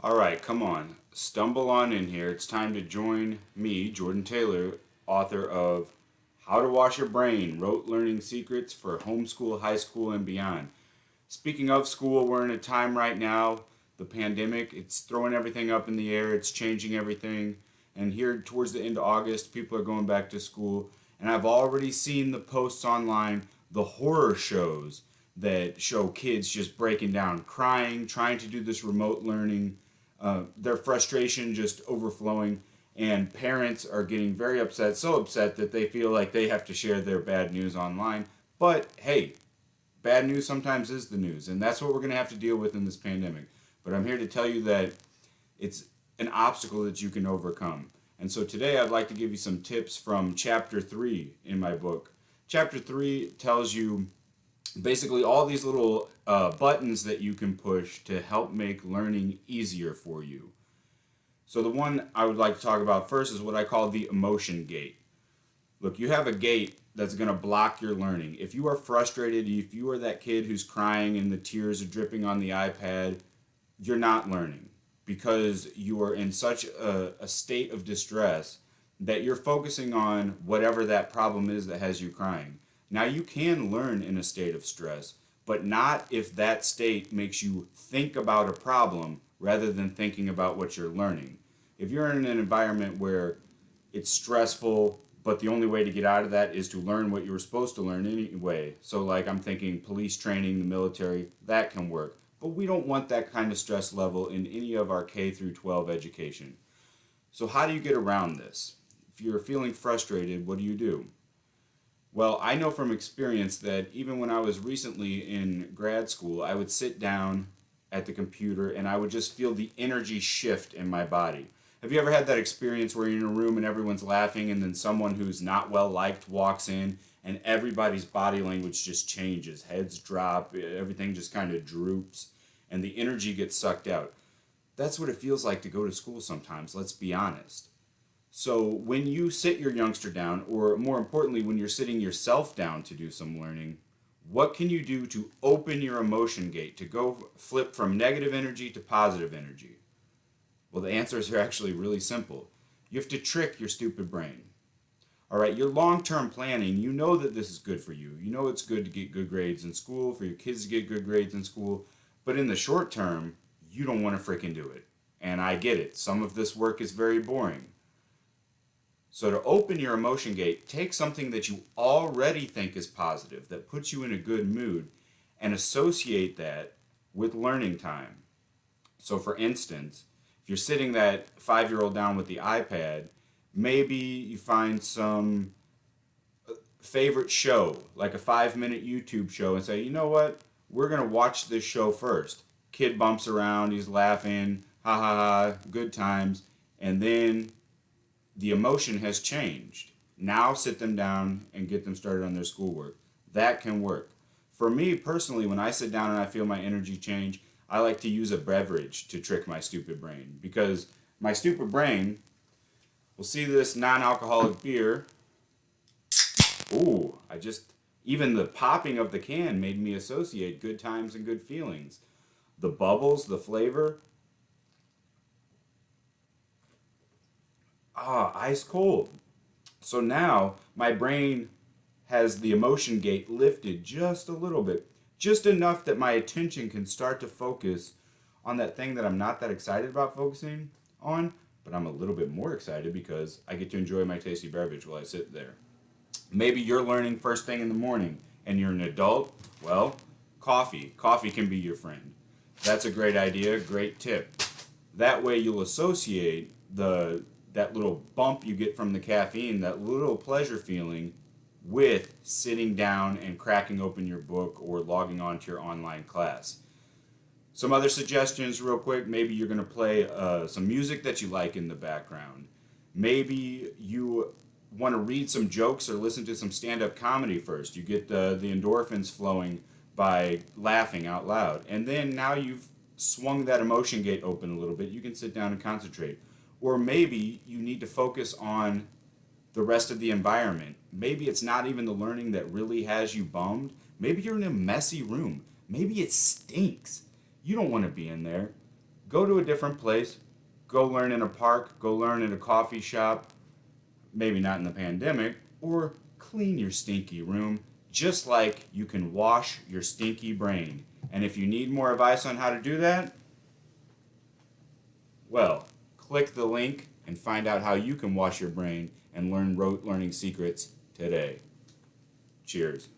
All right, come on. Stumble on in here. It's time to join me, Jordan Taylor, author of How to Wash Your Brain Rote Learning Secrets for Homeschool, High School, and Beyond. Speaking of school, we're in a time right now, the pandemic, it's throwing everything up in the air, it's changing everything. And here towards the end of August, people are going back to school. And I've already seen the posts online, the horror shows that show kids just breaking down, crying, trying to do this remote learning, their frustration just overflowing. And parents are getting very upset, so upset that they feel like they have to share their bad news online. But hey, bad news sometimes is the news, and that's what we're going to have to deal with in this pandemic. But I'm here to tell you that it's an obstacle that you can overcome. And so today I'd like to give you some tips from chapter 3 in my book. Chapter 3 tells you basically all these little buttons that you can push to help make learning easier for you. So the one I would like to talk about first is what I call the emotion gate. Look, you have a gate that's going to block your learning. If you are frustrated, if you are that kid who's crying and the tears are dripping on the iPad, you're not learning because you are in such a state of distress that you're focusing on whatever that problem is that has you crying. Now, you can learn in a state of stress, but not if that state makes you think about a problem rather than thinking about what you're learning. If you're in an environment where it's stressful, but the only way to get out of that is to learn what you were supposed to learn anyway. So, like, I'm thinking police training, the military, that can work. But we don't want that kind of stress level in any of our K through 12 education. So, how do you get around this? If you're feeling frustrated, what do you do? Well, I know from experience that even when I was recently in grad school, I would sit down at the computer and I would just feel the energy shift in my body. Have you ever had that experience where you're in a room and everyone's laughing and then someone who's not well liked walks in and everybody's body language just changes? Heads drop, everything just kind of droops, and the energy gets sucked out. That's what it feels like to go to school sometimes, let's be honest. So when you sit your youngster down, or more importantly, when you're sitting yourself down to do some learning, what can you do to open your emotion gate, to go flip from negative energy to positive energy? Well, the answers are actually really simple. You have to trick your stupid brain. All right, your long term planning, you know that this is good for you. You know it's good to get good grades in school, for your kids to get good grades in school. But in the short term, you don't want to freaking do it. And I get it. Some of this work is very boring. So, to open your emotion gate, take something that you already think is positive, that puts you in a good mood, and associate that with learning time. So, for instance, if you're sitting that 5-year old down with the iPad, maybe you find some favorite show, like a 5-minute YouTube show, and say, you know what? We're going to watch this show first. Kid bumps around, he's laughing, ha ha ha, good times. And then the emotion has changed. Now sit them down and get them started on their schoolwork. That can work. For me personally, when I sit down and I feel my energy change, I like to use a beverage to trick my stupid brain because my stupid brain will see this non alcoholic beer. Ooh, even the popping of the can made me associate good times and good feelings. The bubbles, the flavor, ice cold. So now my brain has the emotion gate lifted just a little bit, just enough that my attention can start to focus on that thing that I'm not that excited about focusing on, but I'm a little bit more excited because I get to enjoy my tasty beverage while I sit there. Maybe you're learning first thing in the morning and you're an adult. Well, coffee. Coffee can be your friend. That's a great idea, great tip. That way you'll associate that little bump you get from the caffeine, that little pleasure feeling with sitting down and cracking open your book or logging on to your online class. Some other suggestions, real quick. Maybe you're going to play some music that you like in the background. Maybe you want to read some jokes or listen to some stand up comedy first. You get the endorphins flowing by laughing out loud. And then now you've swung that emotion gate open a little bit. You can sit down and concentrate. Or maybe you need to focus on the rest of the environment. Maybe it's not even the learning that really has you bummed. Maybe you're in a messy room. Maybe it stinks. You don't want to be in there. go to a different place. Go learn in a park, go learn in a coffee shop, maybe not in the pandemic, or clean your stinky room, just like you can wash your stinky brain. And if you need more advice on how to do that, well, click the link and find out how you can wash your brain and learn rote learning secrets today. Cheers.